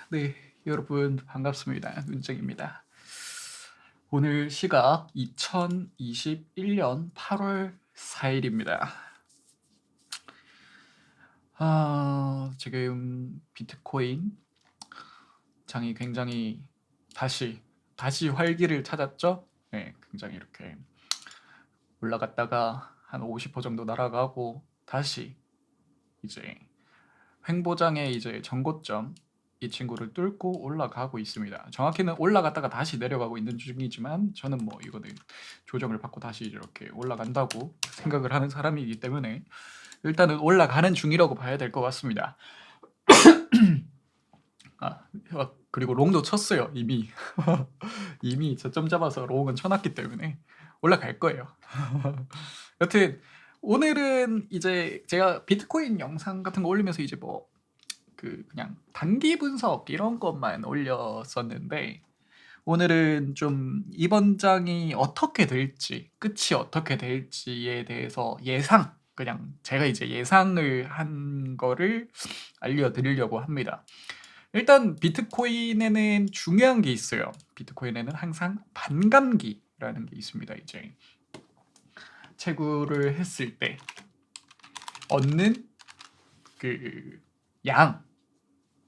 네, 여러분 반갑습니다. 윤정입니다. 오늘 시각 2021년 8월 4일입니다. 지금 비트코인 장이 굉장히 다시 활기를 찾았죠? 네, 굉장히 이렇게 올라갔다가 한 50% 정도 날아가고 다시 이제 횡보장의 이제 전고점 이 친구를 뚫고 올라가고 있습니다. 정확히는 올라갔다가 다시 내려가고 있는 중이지만 저는 뭐 이거는 조정을 받고 다시 이렇게 올라간다고 생각을 하는 사람이기 때문에 일단은 올라가는 중이라고 봐야 될 것 같습니다. 그리고 롱도 쳤어요. 이미 이미 저점 잡아서 롱은 쳐놨기 때문에 올라갈 거예요. 여튼 오늘은 이제 제가 비트코인 영상 같은 거 올리면서 이제 뭐 그냥 단기 분석 이런 것만 올렸었는데 오늘은 좀 이번 장이 어떻게 될지 끝이 어떻게 될지에 대해서 그냥 제가 이제 예상을 한 거를 알려드리려고 합니다. 일단 비트코인에는 중요한 게 있어요. 비트코인에는 항상 반감기라는 게 있습니다. 이제 채굴을 했을 때 얻는 그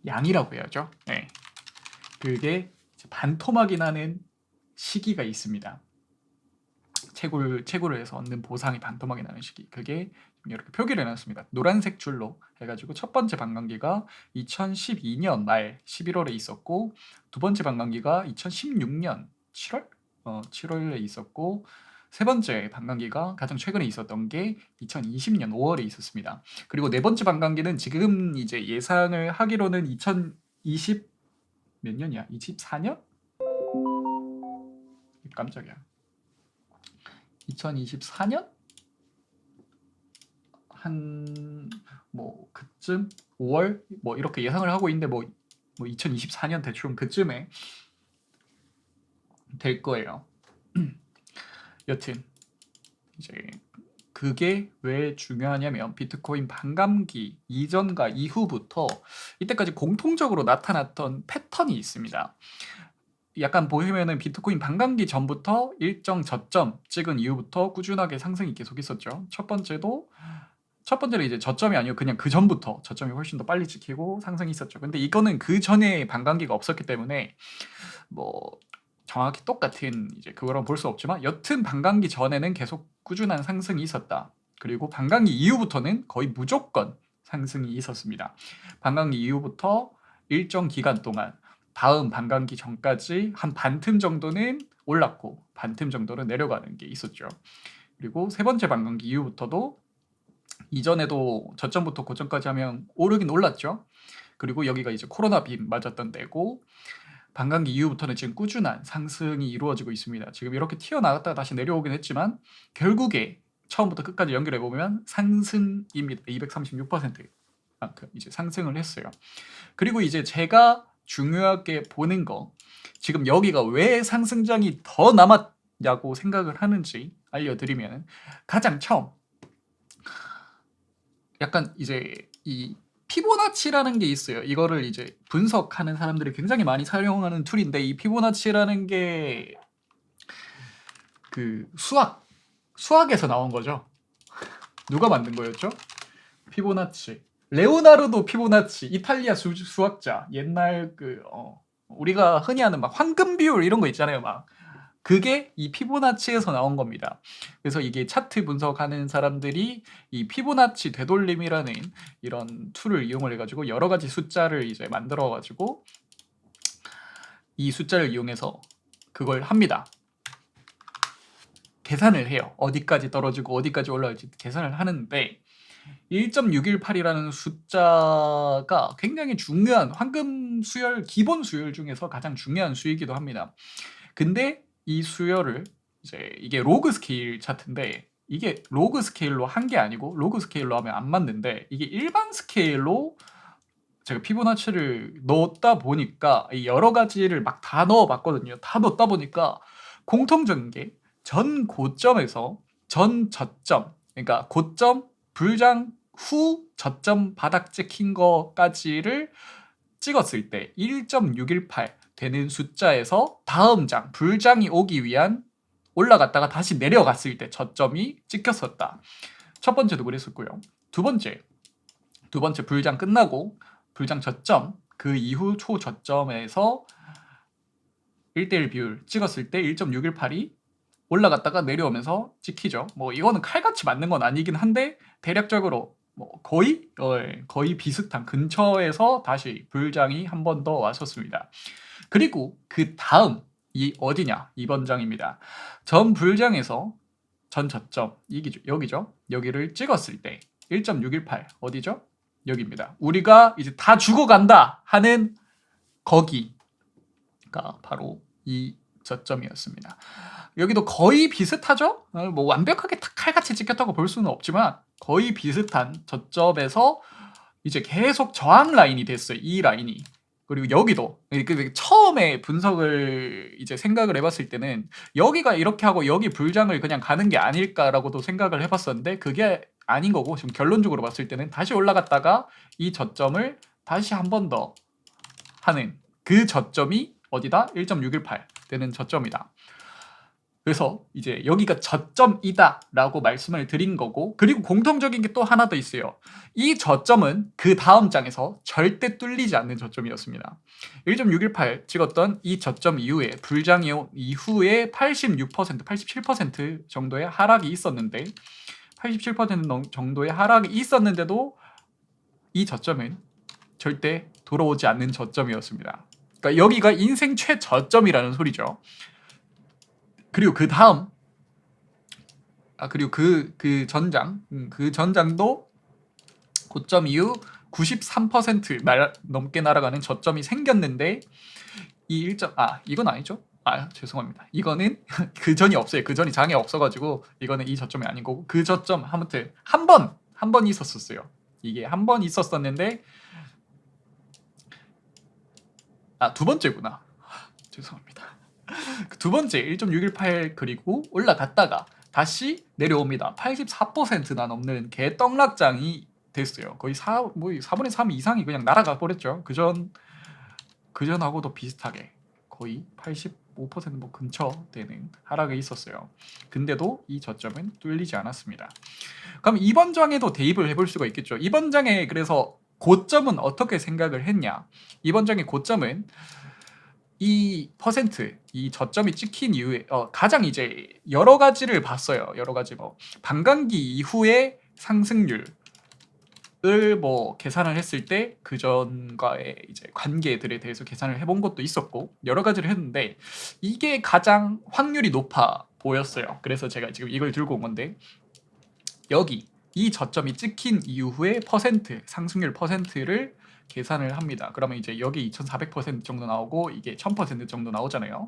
양이라고 해야죠. 네. 그게 반토막이 나는 시기가 있습니다. 채굴을 해서 얻는 보상이 반토막이 나는 시기. 그게 이렇게 표기를 해놨습니다. 노란색 줄로 해가지고 첫 번째 반감기가 2012년 말 11월에 있었고 두 번째 반감기가 2016년 7월? 7월에 있었고 세 번째 반감기가 가장 최근에 있었던 게 2020년 5월에 있었습니다. 그리고 네 번째 반감기는 지금 이제 예상을 하기로는 2020 몇 년이야? 24년? 깜짝이야. 2024년? 한 뭐 그쯤 5월 뭐 이렇게 예상을 하고 있는데 뭐 2024년 대충 그쯤에 될 거예요. 여튼 이제 그게 왜 중요하냐면 비트코인 반감기 이전과 이후부터 이때까지 공통적으로 나타났던 패턴이 있습니다. 약간 보시면은 비트코인 반감기 전부터 일정 저점 찍은 이후부터 꾸준하게 상승이 계속 있었죠. 첫 번째는 이제 저점이 아니고 그냥 그 전부터 저점이 훨씬 더 빨리 찍히고 상승이 있었죠. 근데 이거는 그 전에 반감기가 없었기 때문에 뭐 정확히 똑같은 이제 그거랑 볼 수 없지만 여튼 반감기 전에는 계속 꾸준한 상승이 있었다. 그리고 반감기 이후부터는 거의 무조건 상승이 있었습니다. 반감기 이후부터 일정 기간 동안 다음 반감기 전까지 한 반틈 정도는 올랐고 반틈 정도는 내려가는 게 있었죠. 그리고 세 번째 반감기 이후부터도 이전에도 저점부터 고점까지 하면 오르긴 올랐죠. 그리고 여기가 이제 코로나 빔 맞았던 때고 반감기 이후부터는 지금 꾸준한 상승이 이루어지고 있습니다. 지금 이렇게 튀어나갔다가 다시 내려오긴 했지만 결국에 처음부터 끝까지 연결해 보면 상승입니다. 236%만큼 이제 상승을 했어요. 그리고 이제 제가 중요하게 보는 거 지금 여기가 왜 상승장이 더 남았냐고 생각을 하는지 알려드리면 가장 처음 약간 이제 이 피보나치라는 게 있어요. 이거를 이제 분석하는 사람들이 굉장히 많이 사용하는 툴인데 이 피보나치라는 게 그 수학에서 나온 거죠. 누가 만든 거였죠? 피보나치. 레오나르도 피보나치, 이탈리아 수학자. 옛날 우리가 흔히 하는 막 황금 비율 이런 거 있잖아요. 막 그게 이 피보나치에서 나온 겁니다. 그래서 이게 차트 분석하는 사람들이 이 피보나치 되돌림이라는 이런 툴을 이용을 해가지고 여러 가지 숫자를 이제 만들어가지고 이 숫자를 이용해서 그걸 합니다. 계산을 해요. 어디까지 떨어지고 어디까지 올라갈지 계산을 하는데 1.618이라는 숫자가 굉장히 중요한 황금 수열, 기본 수열 중에서 가장 중요한 수이기도 합니다. 근데 이 수열을 이게 로그 스케일 차트인데 이게 로그 스케일로 한 게 아니고 로그 스케일로 하면 안 맞는데 이게 일반 스케일로 제가 피보나치를 넣었다 보니까 여러 가지를 막 다 넣어봤거든요. 다 넣었다 보니까 공통적인 게 전 고점에서 전 저점, 그러니까 고점 불장 후 저점 바닥 찍힌 거까지를 찍었을 때 1.618 되는 숫자에서 다음 장 불장이 오기 위한 올라갔다가 다시 내려갔을 때 저점이 찍혔었다. 첫 번째도 그랬었고요. 두 번째 불장 끝나고 불장 저점 그 이후 초저점에서 1대1 비율 찍었을 때 1.618이 올라갔다가 내려오면서 찍히죠. 뭐 이거는 칼같이 맞는 건 아니긴 한데 대략적으로 뭐 거의 비슷한 근처에서 다시 불장이 한 번 더 왔었습니다. 그리고 그 다음 이 어디냐? 이번 장입니다. 전 불장에서 전 저점 여기죠. 여기를 찍었을 때 1.618 어디죠? 여기입니다. 우리가 이제 다 죽어간다 하는 거기가 바로 이 저점이었습니다. 여기도 거의 비슷하죠? 뭐 완벽하게 칼같이 찍혔다고 볼 수는 없지만 거의 비슷한 저점에서 이제 계속 저항 라인이 됐어요. 이 라인이. 그리고 여기도 처음에 분석을 이제 생각을 해봤을 때는 여기가 이렇게 하고 여기 불장을 그냥 가는 게 아닐까라고도 생각을 해봤었는데 그게 아닌 거고 지금 결론적으로 봤을 때는 다시 올라갔다가 이 저점을 다시 한 번 더 하는 그 저점이 어디다? 1.618 되는 저점이다. 그래서 이제 여기가 저점이다 라고 말씀을 드린 거고 그리고 공통적인 게 또 하나 더 있어요. 이 저점은 그 다음 장에서 절대 뚫리지 않는 저점이었습니다. 1.618 찍었던 이 저점 이후에 불장 이후에 86%, 87% 정도의 하락이 있었는데 87% 정도의 하락이 있었는데도 이 저점은 절대 돌아오지 않는 저점이었습니다. 그러니까 여기가 인생 최저점이라는 소리죠. 그리고 그 다음 그리고 그 전장 그 전장도 고점 이후 93% 넘게 날아가는 저점이 생겼는데 이 1점 이건 아니죠? 죄송합니다. 이거는 그 전이 없어요. 그 전이 장에 없어가지고 이거는 이 저점이 아닌 거고 그 저점 아무튼 한 번 있었어요. 이게 한 번 있었었는데 두 번째구나. 죄송합니다. 두 번째 1.618 그리고 올라갔다가 다시 내려옵니다. 84%나 넘는 개떡락장이 됐어요. 거의 4분의 3 이상이 그냥 날아가 버렸죠. 그전하고도 비슷하게 거의 85% 근처 되는 하락이 있었어요. 근데도 이 저점은 뚫리지 않았습니다. 그럼 이번 장에도 대입을 해볼 수가 있겠죠. 이번 장에 그래서 고점은 어떻게 생각을 했냐? 이번 장의 고점은 이 저점이 찍힌 이후에 가장 이제 여러 가지를 봤어요. 여러 가지 반감기 이후의 상승률을 계산을 했을 때 그전과의 이제 관계들에 대해서 계산을 해본 것도 있었고 여러 가지를 했는데 이게 가장 확률이 높아 보였어요. 그래서 제가 지금 이걸 들고 온 건데 여기 이 저점이 찍힌 이후의 상승률 퍼센트를 계산을 합니다. 그러면 이제 여기 2400% 정도 나오고 이게 1000% 정도 나오잖아요.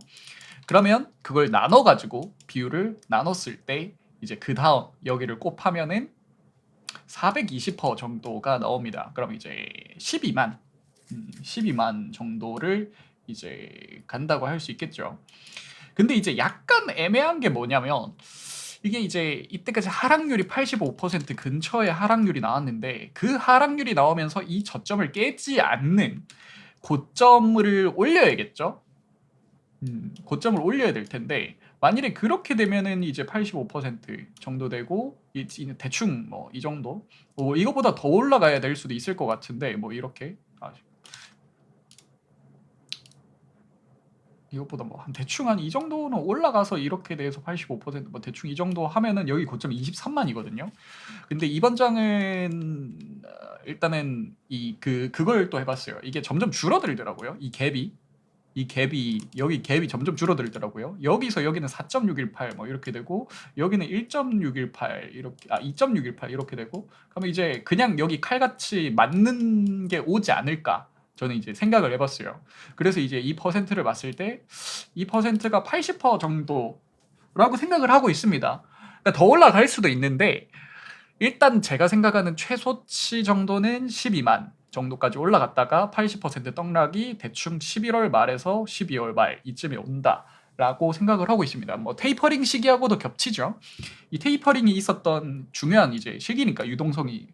그러면 그걸 나눠가지고 비율을 나눴을 때 이제 그 다음 여기를 곱하면은 420% 정도가 나옵니다. 그럼 이제 12만 정도를 이제 간다고 할 수 있겠죠. 근데 이제 약간 애매한 게 뭐냐면 이게 이제 이때까지 하락률이 85% 근처의 하락률이 나왔는데 그 하락률이 나오면서 이 저점을 깨지 않는 고점을 올려야겠죠. 고점을 올려야 될 텐데 만일에 그렇게 되면은 이제 85% 정도 되고 대충 이 정도 이거보다 더 올라가야 될 수도 있을 것 같은데 이렇게 이것보다 한 대충 한 이 정도는 올라가서 이렇게 돼서 85% 대충 이 정도 하면은 여기 고점이 23만이거든요. 근데 이번 장은 일단은 그걸 또 해봤어요. 이게 점점 줄어들더라고요. 이 갭이 여기 갭이 점점 줄어들더라고요. 여기서 여기는 4.618 이렇게 되고 여기는 1.618 이렇게 2.618 이렇게 되고 그러면 이제 그냥 여기 칼같이 맞는 게 오지 않을까? 저는 이제 생각을 해봤어요. 그래서 이제 이 퍼센트를 봤을 때 이 퍼센트가 80% 정도라고 생각을 하고 있습니다. 그러니까 더 올라갈 수도 있는데 일단 제가 생각하는 최소치 정도는 12만 정도까지 올라갔다가 80% 떡락이 대충 11월 말에서 12월 말 이쯤에 온다라고 생각을 하고 있습니다. 테이퍼링 시기하고도 겹치죠. 이 테이퍼링이 있었던 중요한 이제 시기니까 유동성이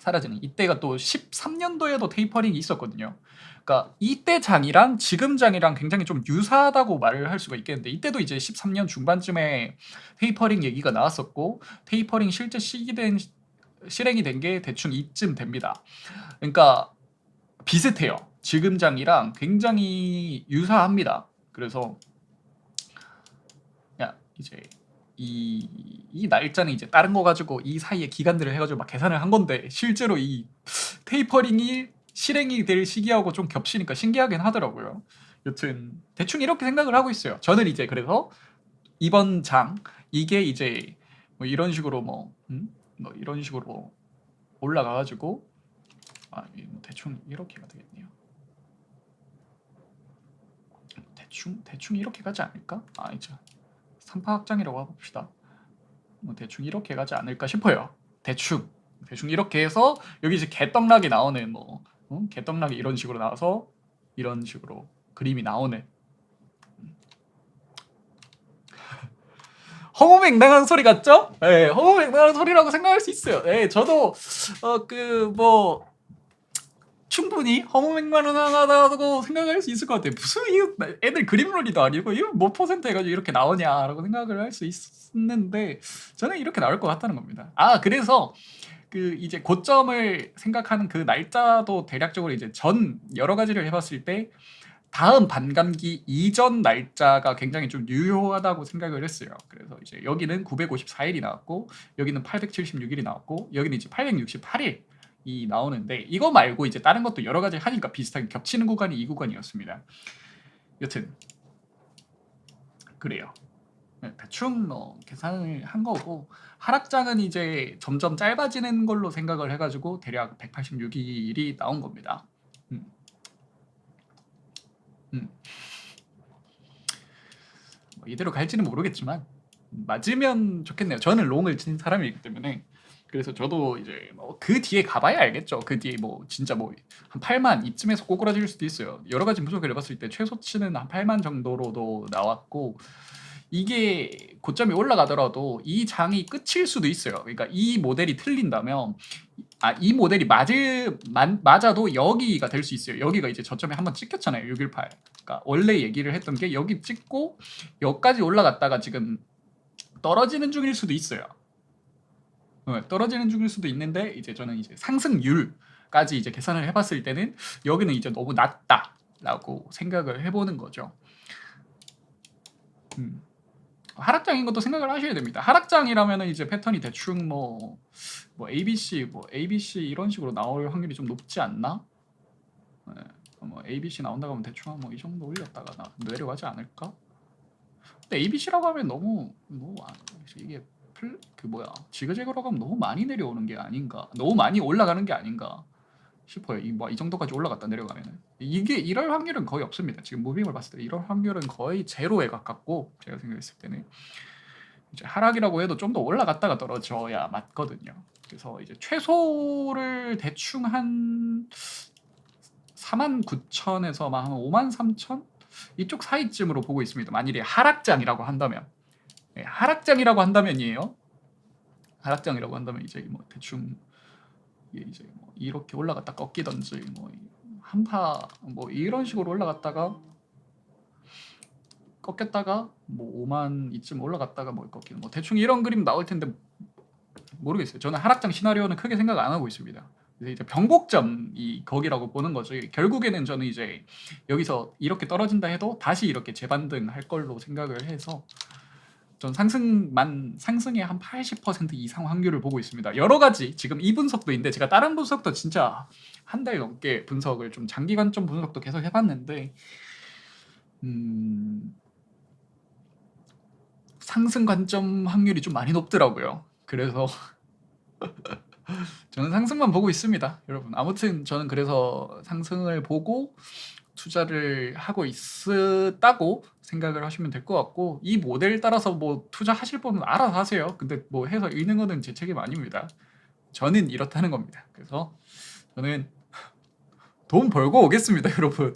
사라지는 이때가 또 13년도에도 테이퍼링이 있었거든요. 그러니까 이때 장이랑 지금 장이랑 굉장히 좀 유사하다고 말을 할 수가 있겠는데 이때도 이제 13년 중반쯤에 테이퍼링 얘기가 나왔었고 테이퍼링 실제 실행이 된 게 대충 이쯤 됩니다. 그러니까 비슷해요. 지금 장이랑 굉장히 유사합니다. 그래서 야 이제 이 날짜는 이제 다른 거 가지고 이 사이에 기간들을 해가지고 막 계산을 한 건데 실제로 이 테이퍼링이 실행이 될 시기하고 좀 겹치니까 신기하긴 하더라고요. 여튼 대충 이렇게 생각을 하고 있어요. 저는 이제 그래서 이번 장 이게 이제 뭐 이런 식으로 뭐 이런 식으로 올라가가지고 대충 이렇게가 되겠네요. 대충 이렇게 가지 않을까? 이제 3파 확장이라고 해봅시다. 뭐 대충 이렇게 가지 않을까 싶어요. 대충 이렇게 해서 여기 이제 개떡락이 나오는 뭐 개떡락이 이런 식으로 나와서 이런 식으로 그림이 나오는 허무맹랑한 소리 같죠? 네, 허무맹랑한 소리라고 생각할 수 있어요. 네, 저도 뭐 충분히 허무맹랑하다고 생각할 수 있을 것 같아요. 무슨 애들 그림놀이도 아니고 이거 뭐 퍼센트 해가지고 이렇게 나오냐라고 생각을 할 수 있는데 저는 이렇게 나올 것 같다는 겁니다. 그래서 그 이제 고점을 생각하는 그 날짜도 대략적으로 이제 전 여러 가지를 해봤을 때 다음 반감기 이전 날짜가 굉장히 좀 유효하다고 생각을 했어요. 그래서 이제 여기는 954일이 나왔고 여기는 876일이 나왔고 여기는 이제 868일이 나오는데 이거 말고 이제 다른 것도 여러 가지 하니까 비슷하게 겹치는 구간이 이 구간이었습니다. 여튼 그래요. 대충 뭐 계산을 한 거고 하락장은 이제 점점 짧아지는 걸로 생각을 해가지고 대략 186일이 나온 겁니다. 뭐 이대로 갈지는 모르겠지만 맞으면 좋겠네요. 저는 롱을 친 사람이기 때문에 그래서 저도 이제 뭐 그 뒤에 가봐야 알겠죠. 그 뒤에 뭐 진짜 뭐 한 8만 이쯤에서 꼬꾸라질 수도 있어요. 여러 가지 분석을 해봤을 때 최소치는 한 8만 정도로도 나왔고 이게 고점이 올라가더라도 이 장이 끝일 수도 있어요. 그러니까 이 모델이 틀린다면 이 모델이 맞아도 여기가 될 수 있어요. 여기가 이제 저점에 한번 찍혔잖아요. 618. 그러니까 원래 얘기를 했던 게 여기 찍고 여기까지 올라갔다가 지금 떨어지는 중일 수도 있어요. 떨어지는 중일 수도 있는데 이제 저는 이제 상승률까지 이제 계산을 해봤을 때는 여기는 이제 너무 낮다라고 생각을 해보는 거죠. 하락장인 것도 생각을 하셔야 됩니다. 하락장이라면은 이제 패턴이 대충 뭐 ABC 이런 식으로 나올 확률이 좀 높지 않나? 뭐 ABC 나온다고 하면 대충 한 뭐 이 정도 올렸다가 내려가지 않을까? 근데 ABC라고 하면 너무 이게 지그재그라고 하면 너무 많이 내려오는 게 아닌가? 너무 많이 올라가는 게 아닌가 싶어요. 이 정도까지 올라갔다 내려가면은 이게 이럴 확률은 거의 없습니다. 지금 무빙을 봤을 때 이럴 확률은 거의 제로에 가깝고 제가 생각했을 때는 이제 하락이라고 해도 좀 더 올라갔다가 떨어져야 맞거든요. 그래서 이제 최소를 대충 한 49,000에서 한 53,000 이쪽 사이쯤으로 보고 있습니다. 만일에 하락장이라고 한다면, 하락장이라고 한다면이에요. 하락장이라고 한다면 이제 뭐 대충 이제 뭐 이렇게 올라갔다 꺾이던지 뭐 한파 뭐 이런 식으로 올라갔다가 꺾였다가 뭐 5만 이쯤 올라갔다가 뭐 꺾이는 뭐 대충 이런 그림 나올 텐데 모르겠어요. 저는 하락장 시나리오는 크게 생각 안 하고 있습니다. 그래서 이제 변곡점이 거기라고 보는 거죠. 결국에는 저는 이제 여기서 이렇게 떨어진다 해도 다시 이렇게 재반등할 걸로 생각을 해서 전 상승의 한 80% 이상 확률을 보고 있습니다. 여러 가지 지금 이 분석도 있는데 제가 다른 분석도 진짜 한 달 넘게 분석을 좀 장기 관점 분석도 계속 해봤는데 상승 관점 확률이 좀 많이 높더라고요. 그래서 저는 상승만 보고 있습니다, 여러분. 아무튼 저는 그래서 상승을 보고 투자를 하고 있다고 생각을 하시면 될 것 같고 이 모델 따라서 뭐 투자하실 분은 알아서 하세요. 근데 뭐 해서 읽는 거는 제 책임 아닙니다. 저는 이렇다는 겁니다. 그래서 저는 돈 벌고 오겠습니다, 여러분.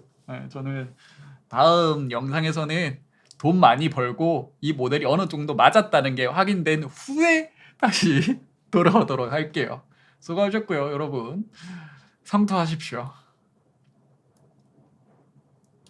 저는 다음 영상에서는 돈 많이 벌고 이 모델이 어느 정도 맞았다는 게 확인된 후에 다시 돌아오도록 할게요. 수고하셨고요, 여러분. 상투하십시오.